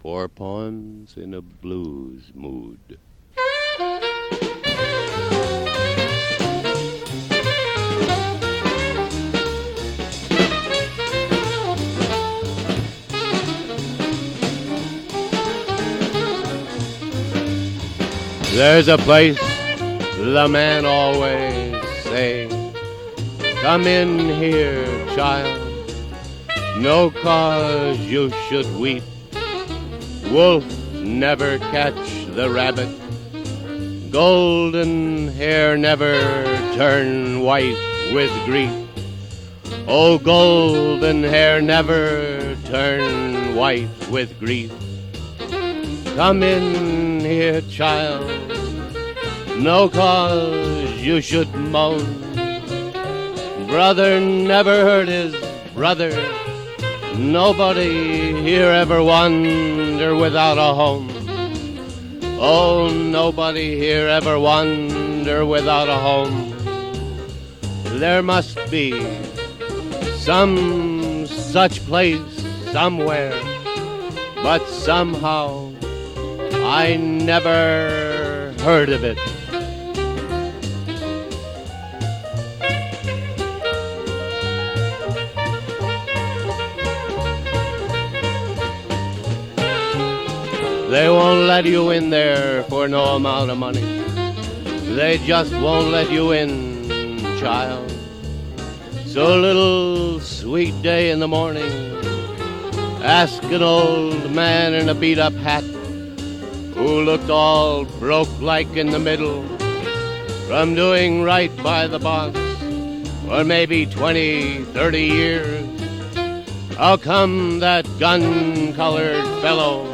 4 poems in a blues mood. There's a place the man always say, come in here, child, no cause you should weep. Wolf never catch the rabbit, golden hair never turn white with grief. Oh, golden hair never turn white with grief. Come in here, child, no cause you should moan. Brother never hurt his brother, nobody here ever wander without a home. Oh, nobody here ever wander without a home. There must be some such place somewhere, but somehow I never heard of it. They won't let you in there for no amount of money. They just won't let you in, child. So little sweet day in the morning, ask an old man in a beat-up hat who looked all broke like in the middle from doing right by the boss for maybe 20, 30 years. How come that gun-colored fellow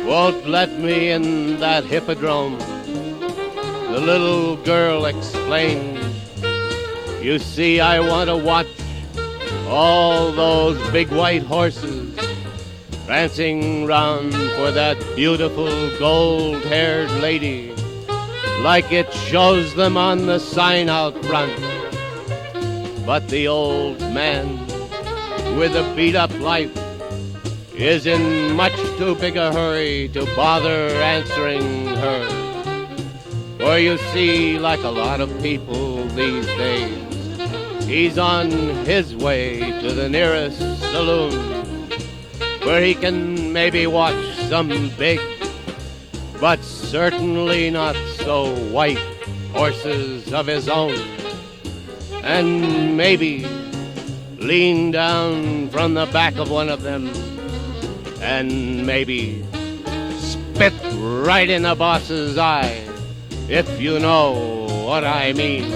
won't let me in that hippodrome? The little girl explained, you see, I want to watch all those big white horses prancing round for that beautiful gold-haired lady, like it shows them on the sign out front. But the old man with a beat-up life is in much too big a hurry to bother answering her. For you see, like a lot of people these days, he's on his way to the nearest saloon where he can maybe watch some big, but certainly not so white horses of his own, and maybe lean down from the back of one of them and maybe spit right in the boss's eye, if you know what I mean.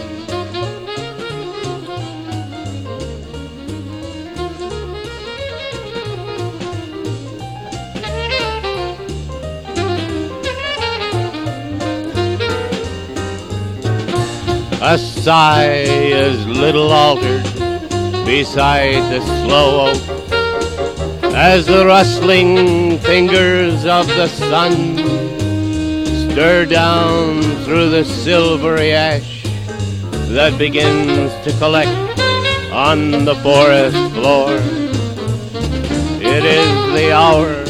A sigh is little altered beside the slow oak, as the rustling fingers of the sun stir down through the silvery ash that begins to collect on the forest floor. It is the hour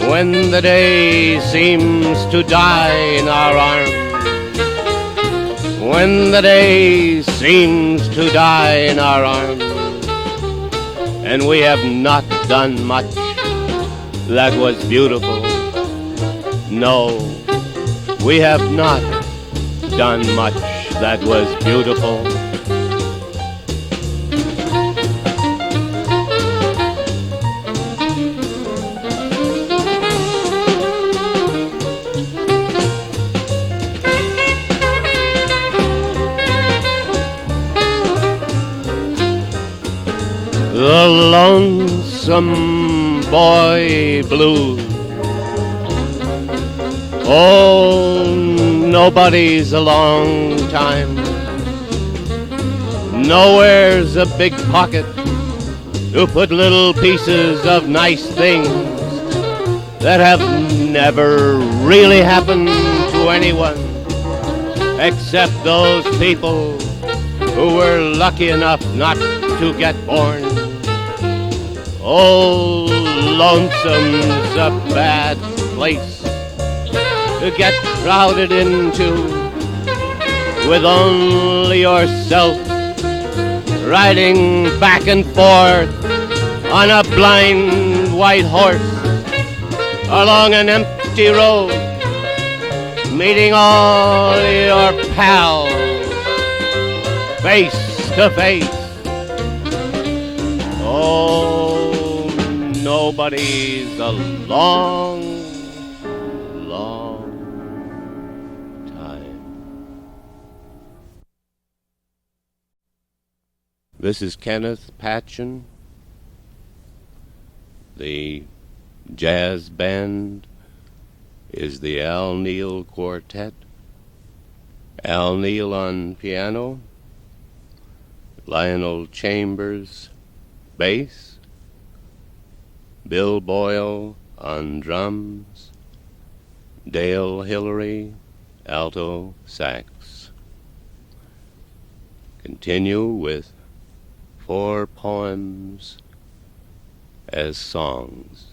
when the day seems to die in our arms, when the day seems to die in our arms, and we have not done much that was beautiful. No, we have not done much that was beautiful. The lonesome boy blues. Oh, nobody's a long time. Nowhere's a big pocket to put little pieces of nice things that have never really happened to anyone except those people who were lucky enough not to get born. Oh, lonesome's a bad place to get crowded into with only yourself riding back and forth on a blind white horse along an empty road, meeting all your pals face to face. Oh, nobody's a long, long time. This is Kenneth Patchen. The jazz band is the Alan Neil Quartet. Al Neil on piano, Lionel Chambers bass, Bill Boyle on drums, Dale Hillary alto sax. Continue with 4 poems as songs.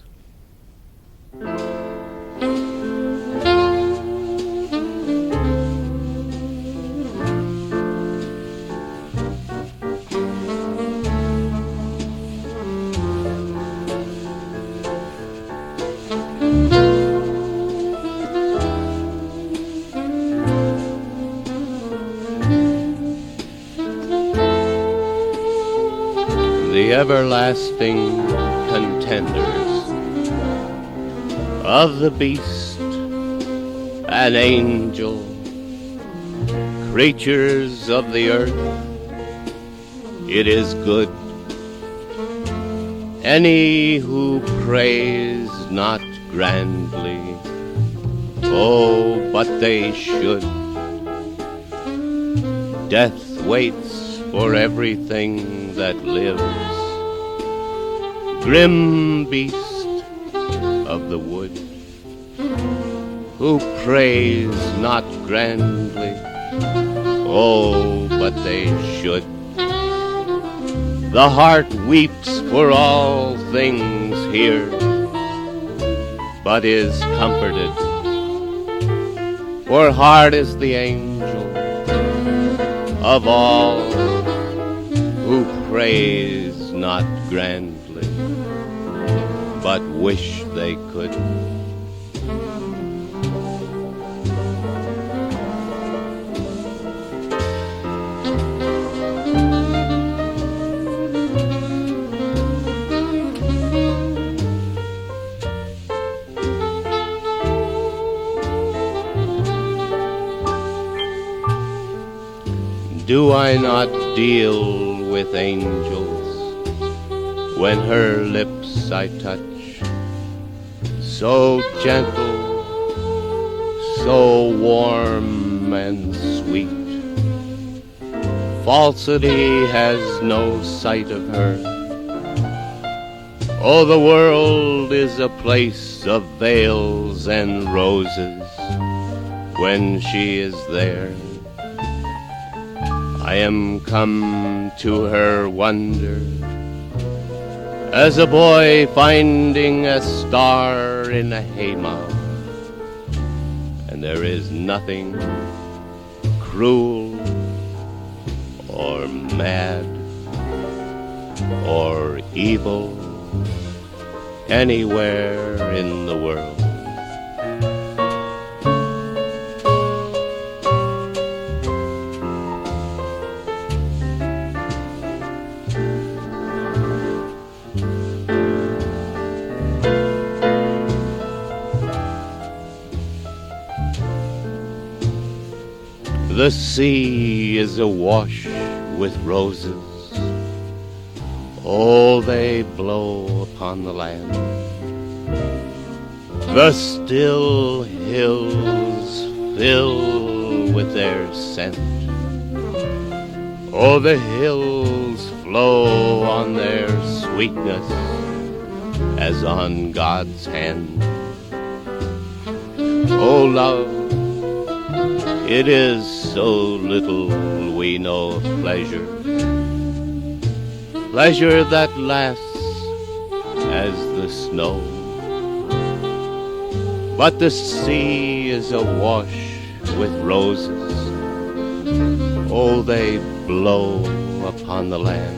The everlasting contenders of the beast and angel, creatures of the earth, it is good. Any who praise not grandly, oh, but they should. Death waits for everything that lives. Grim beast of the wood, who praise not grandly, oh, but they should. The heart weeps for all things here, but is comforted, for hard is the angel of all who praise not grandly, but wish they could. Do I not deal with angels when her lips I touch? So gentle, so warm and sweet. Falsity has no sight of her. Oh, the world is a place of veils and roses when she is there. I am come to her wonder, as a boy finding a star in a haymow, and there is nothing cruel or mad or evil anywhere in the world. The sea is awash with roses. Oh, they blow upon the land. The still hills fill with their scent. Oh, the hills flow on their sweetness as on God's hand. Oh, love, it is so little we know of pleasure, pleasure that lasts as the snow. But the sea is awash with roses. Oh, they blow upon the land.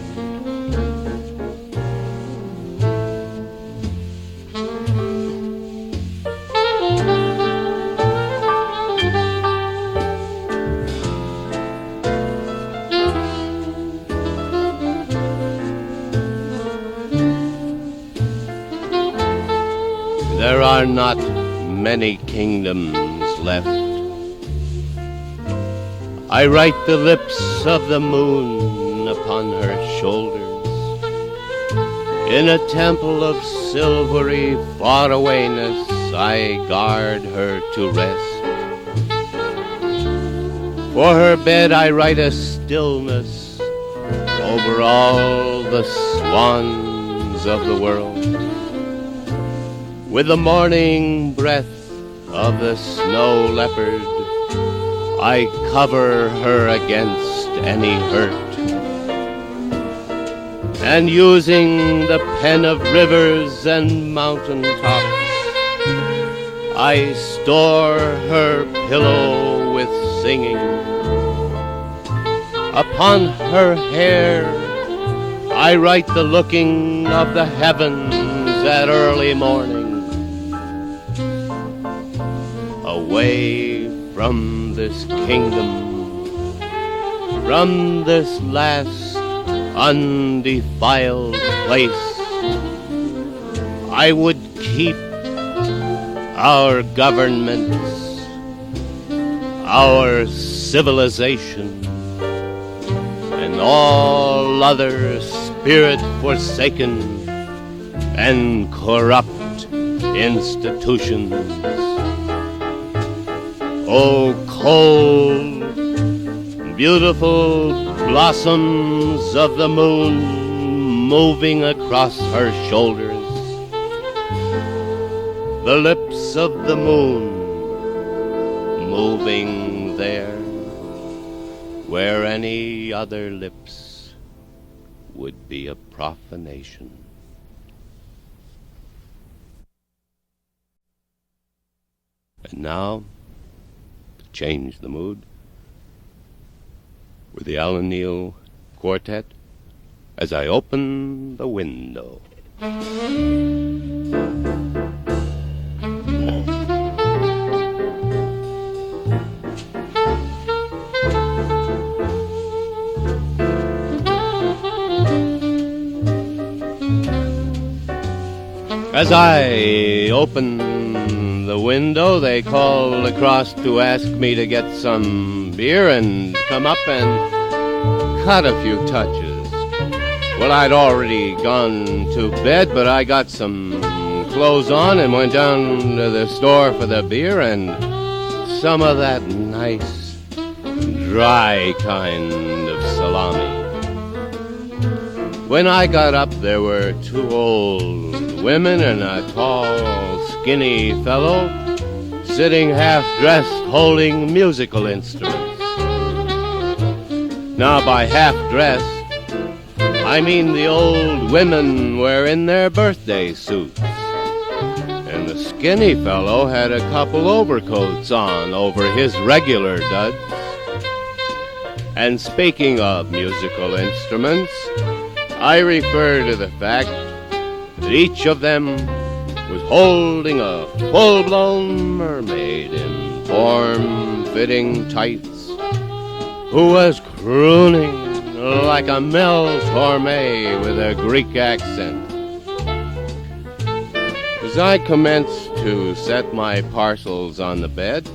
There are not many kingdoms left. I write the lips of the moon upon her shoulders. In a temple of silvery farawayness I guard her to rest. For her bed I write a stillness over all the swans of the world. With the morning breath of the snow leopard, I cover her against any hurt. And using the pen of rivers and mountain tops, I store her pillow with singing. Upon her hair I write the looking of the heavens at early morning. Away from this kingdom, from this last undefiled place, I would keep our governments, our civilization, and all other spirit forsaken and corrupt institutions. Oh, cold, beautiful blossoms of the moon moving across her shoulders, the lips of the moon moving there where any other lips would be a profanation. And now, change the mood with the Alan Neil Quartet as I open the window. As I open the window, they called across to ask me to get some beer and come up and cut a few touches. Well, I'd already gone to bed, but I got some clothes on and went down to the store for the beer and some of that nice, dry kind of salami. When I got up, there were two old women and a tall, skinny fellow sitting half-dressed holding musical instruments. Now, by half-dressed, I mean the old women were in their birthday suits, and the skinny fellow had a couple overcoats on over his regular duds. And speaking of musical instruments, I refer to the fact that each of them was holding a full-blown mermaid in form-fitting tights, who was crooning like a Mel Torme with a Greek accent. As I commenced to set my parcels on the bed,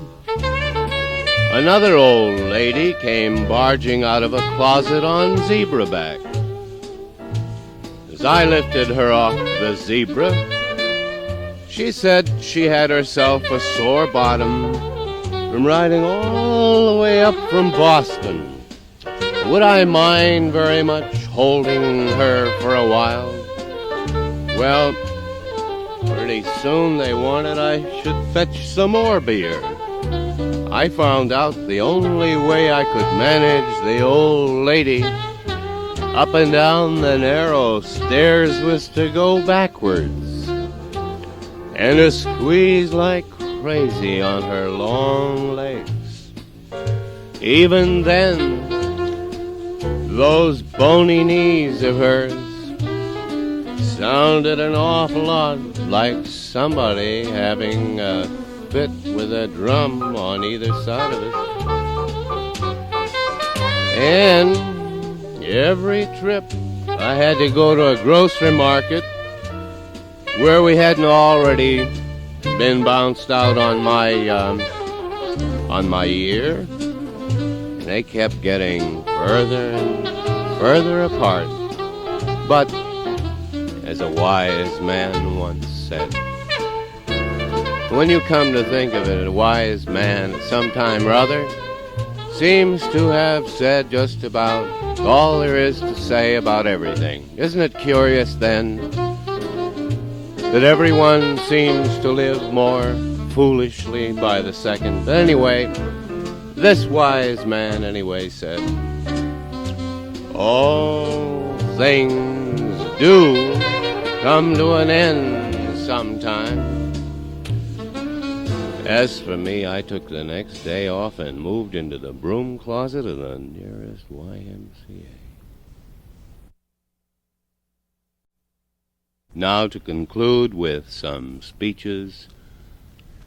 another old lady came barging out of a closet on zebra back. As I lifted her off the zebra, she said she had herself a sore bottom from riding all the way up from Boston. Would I mind very much holding her for a while? Well, pretty soon they wanted I should fetch some more beer. I found out the only way I could manage the old lady, Up and down the narrow stairs was to go backwards and to squeeze like crazy on her long legs. Even then, those bony knees of hers sounded an awful lot like somebody having a fit with a drum on either side of it. And every trip I had to go to a grocery market where we hadn't already been bounced out on my ear. They kept getting further and further apart. But as a wise man once said, when you come to think of it, a wise man at some time or other seems to have said just about all there is to say about everything. Isn't it curious then that everyone seems to live more foolishly by the second? But anyway, this wise man anyway said, all things do come to an end sometime. As for me, I took the next day off and moved into the broom closet of the nearest YMCA. Now to conclude with some speeches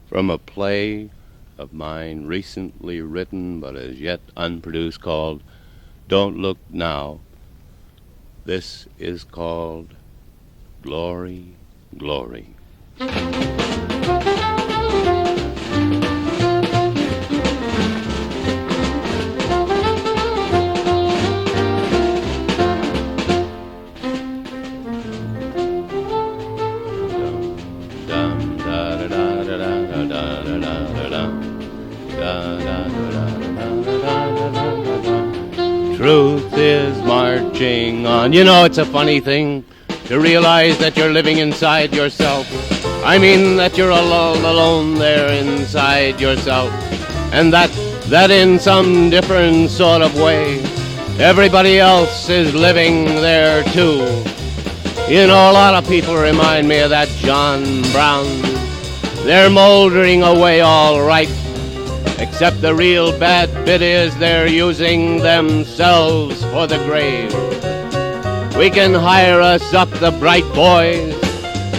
from a play of mine recently written but as yet unproduced called Don't Look Now. This is called Glory, Glory. Truth is marching on. You know, it's a funny thing to realize that you're living inside yourself. I mean that you're alone there inside yourself, and that in some different sort of way everybody else is living there too. You know, a lot of people remind me of that John Brown. They're moldering away all right, except the real bad bit is they're using themselves for the grave. We can hire us up the bright boys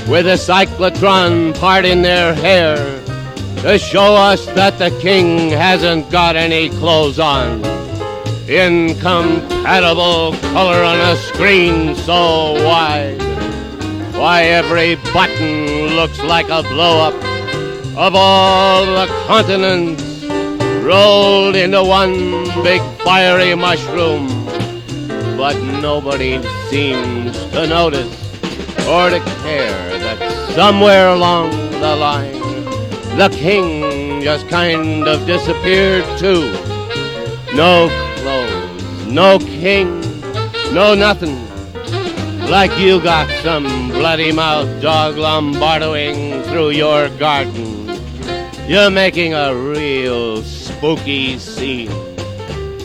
with a cyclotron part in their hair to show us that the king hasn't got any clothes on. Incompatible color on a screen so wide. Why, every button looks like a blow-up of all the continents rolled into one big fiery mushroom. But nobody seems to notice or to care that somewhere along the line the king just kind of disappeared too. No clothes, no king, no nothing. Like you got some bloody mouth dog lombardoing through your garden. You're making a real spooky scene.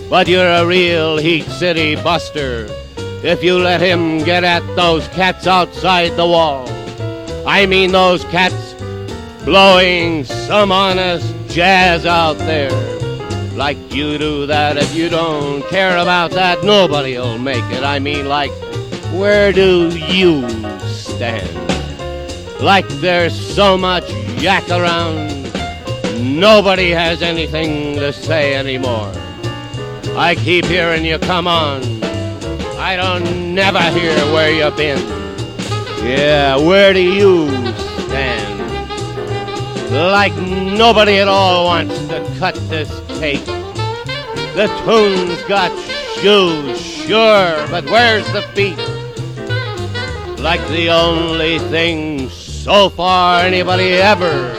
But you're a real Heat City buster if you let him get at those cats outside the wall. I mean those cats blowing some honest jazz out there. Like you do that, if you don't care about that, nobody'll make it. I mean, like, where do you stand? Like there's so much yak around, nobody has anything to say anymore. I keep hearing you come on. I don't never hear where you've been. Yeah, where do you stand? Like nobody at all wants to cut this tape. The tune's got shoes, sure, but where's the feet? Like the only thing so far anybody ever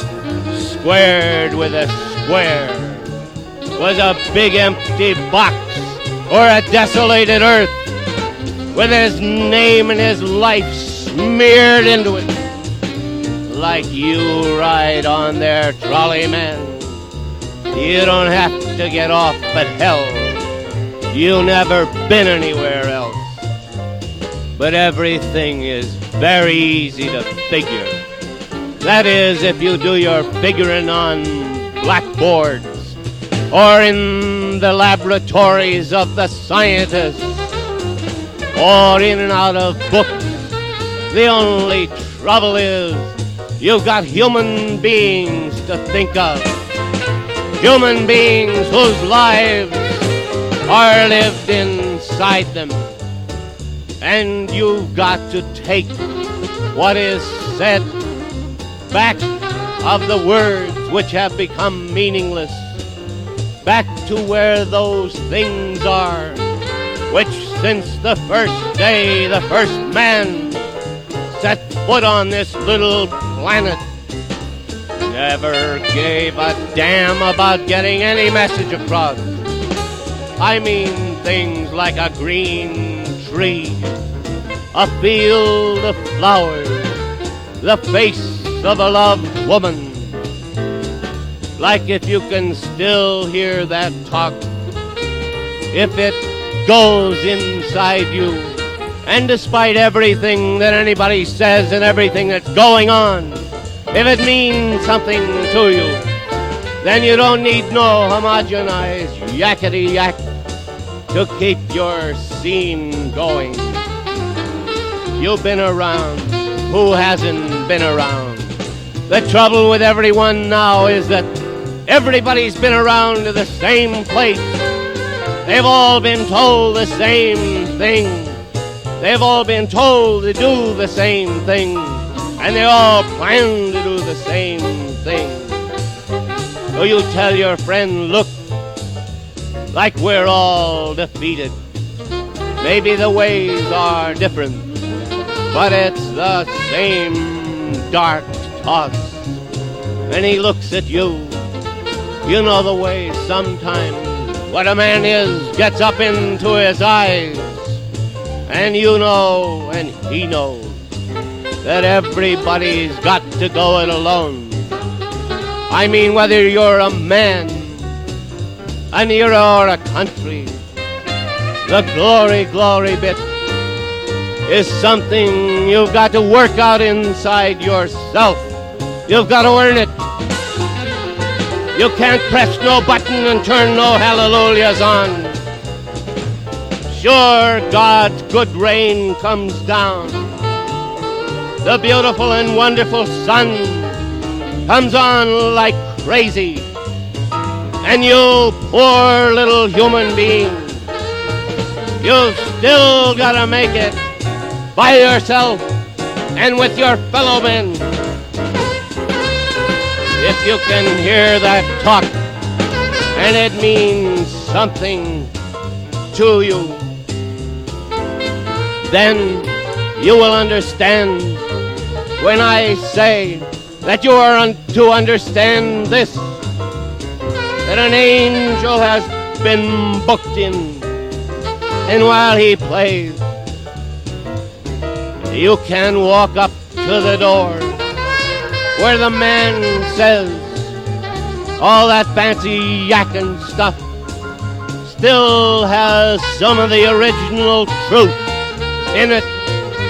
squared with a square was a big empty box or a desolated earth with his name and his life smeared into it. Like you ride on their trolley, man. You don't have to get off at hell. You've never been anywhere else. but everything is very easy to figure. That is, if you do your figuring on blackboards or in the laboratories of the scientists or in and out of books. The only trouble is you've got human beings to think of. Human beings whose lives are lived inside them. And you've got to take what is said back of the words which have become meaningless, back to where those things are, which since the first day the first man set foot on this little planet never gave a damn about getting any message across. I mean things like a green tree, a field of flowers, the face of a loved woman. Like if you can still hear that talk, if it goes inside you, and despite everything that anybody says and everything that's going on, if it means something to you, then you don't need no homogenized yakety-yak to keep your scene going. You've been around. Who hasn't been around? The trouble with everyone now is that everybody's been around to the same place. They've all been told the same thing. They've all been told to do the same thing. And they all plan to do the same thing. So you tell your friend, look, like we're all defeated. Maybe the ways are different, but it's the same dark toss. And he looks at you. You know the way sometimes what a man is gets up into his eyes. And you know, and he knows, that everybody's got to go it alone. I mean, whether you're a man, an era, or a country, the glory bit is something you've got to work out inside yourself. You've got to earn it. You can't press no button and turn no hallelujahs on. Sure, God's good rain comes down. The beautiful and wonderful sun comes on like crazy. And you poor little human being, you've still got to make it by yourself and with your fellow men. If you can hear that talk and it means something to you, then you will understand when I say that you are to understand this, that an angel has been booked in, and while he plays, you can walk up to the door where the man says all that fancy yakking stuff still has some of the original truth in it,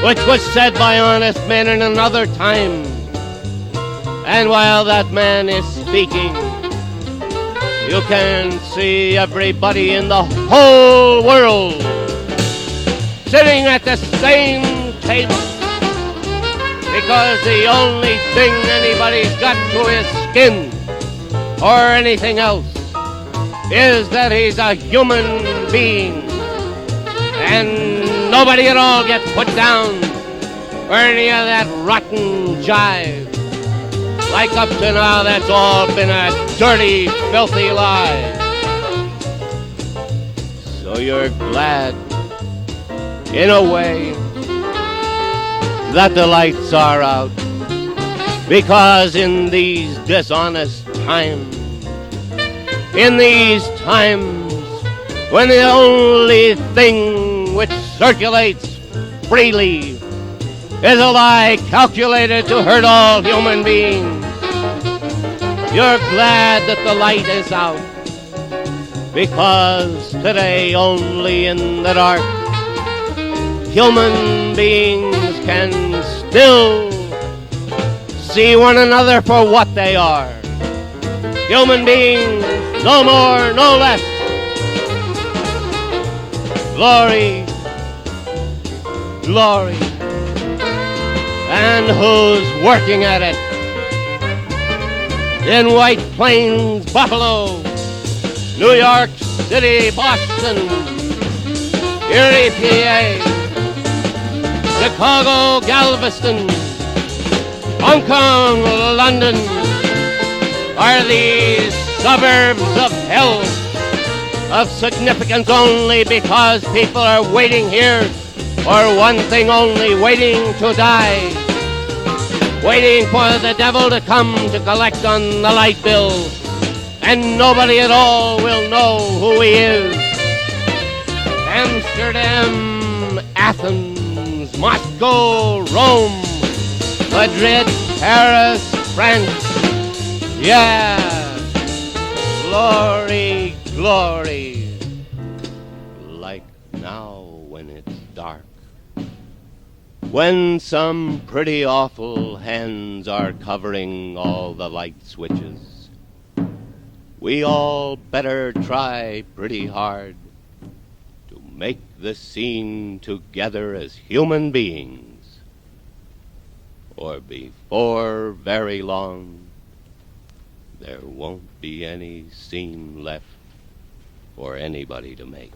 which was said by honest men in another time. And while that man is speaking, you can see everybody in the whole world sitting at the same table, because the only thing anybody's got to his skin or anything else is that he's a human being, and nobody at all gets put down for any of that rotten jive. Like up to now, that's all been a dirty, filthy lie. So you're glad, in a way, that the lights are out, because in these dishonest times, in these times when the only thing which circulates freely is a lie calculated to hurt all human beings, you're glad that the light is out, because today only in the dark human beings can still see one another for what they are. Human beings, no more, no less. Glory, glory. And who's working at it? In White Plains, Buffalo, New York City, Boston, Erie, PA, Chicago, Galveston, Hong Kong, London, are these suburbs of hell of significance only because people are waiting here for one thing only, waiting to die, waiting for the devil to come to collect on the light bill, and nobody at all will know who he is. Amsterdam, Athens, Moscow, Rome, Madrid, Paris, France. Yeah, glory, glory. Like now when it's dark, when some pretty awful hands are covering all the light switches, we all better try pretty hard to make the scene together as human beings, or before very long there won't be any scene left for anybody to make.